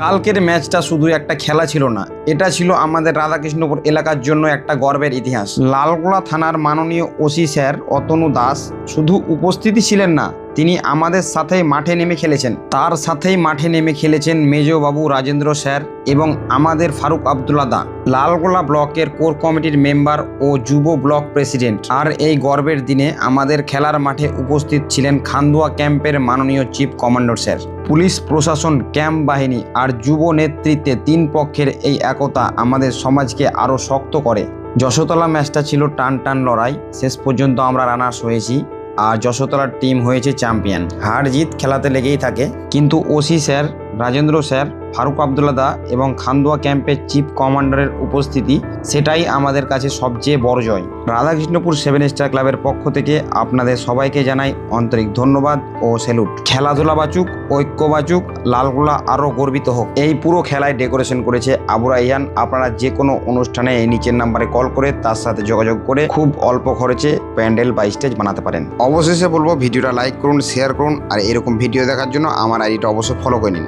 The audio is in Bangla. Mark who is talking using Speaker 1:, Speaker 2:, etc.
Speaker 1: কালকের ম্যাচটা শুধু একটা খেলা ছিল না, এটা ছিল আমাদের রাধাকৃষ্ণপুর এলাকার জন্য একটা গর্বের ইতিহাস। লালগোলা থানার মাননীয় ওসি স্যার অতনু দাস শুধু উপস্থিতি ছিলেন না, তিনি আমাদের সাথেই মাঠে নেমে খেলেছেন। তার সাথেই মাঠে নেমে খেলেছেন মেজবাবু রাজেন্দ্র স্যার এবং আমাদের ফারুক আবদুল্লাহ দা, লালগোলা ব্লকের কোর কমিটির মেম্বার ও যুব ব্লক প্রেসিডেন্ট। আর এই গর্বের দিনে আমাদের খেলার মাঠে উপস্থিত ছিলেন খান্দুয়া ক্যাম্পের মাননীয় চিফ কমান্ডার স্যার। পুলিশ প্রশাসন, ক্যাম্প বাহিনী আর যুব নেতৃত্বে তিন পক্ষের এই একতা আমাদের সমাজকে আরও শক্ত করে। যশোতলা ম্যাচটা ছিল টান টান লড়াই, শেষ পর্যন্ত আমরা রানার্স হয়েছি আর যশোতলার টিম হয়েছে চ্যাম্পিয়ন। হার জিত খেলাতে লেগেই থাকে, কিন্তু OC sir, Rajendra sir, Farooq Abdullah দা এবং খান্দুয়া ক্যাম্পের চিফ কমান্ডারের উপস্থিতি, সেটাই আমাদের কাছে সবচেয়ে বড় জয়। রাধাকৃষ্ণপুর 7 স্টার ক্লাবের পক্ষ থেকে আপনাদের সবাইকে জানাই আন্তরিক ধন্যবাদ ও স্যালুট। খেলাধুলা বাঁচুক, ঐক্য বাঁচুক, লালগোলা আরও গর্বিত হোক। এই পুরো খেলায় ডেকোরেশন করেছে আবু রাইহান। আপনারা যে কোনো অনুষ্ঠানে এই নিচের নাম্বারে কল করে তার সাথে যোগাযোগ করে খুব অল্প খরচে প্যান্ডেল বা স্টেজ বানাতে পারেন। অবশেষে বলবো, ভিডিওটা লাইক করুন, শেয়ার করুন আর এরকম ভিডিও দেখার জন্য আমার আইডিটা অবশ্যই ফলো করে নিন।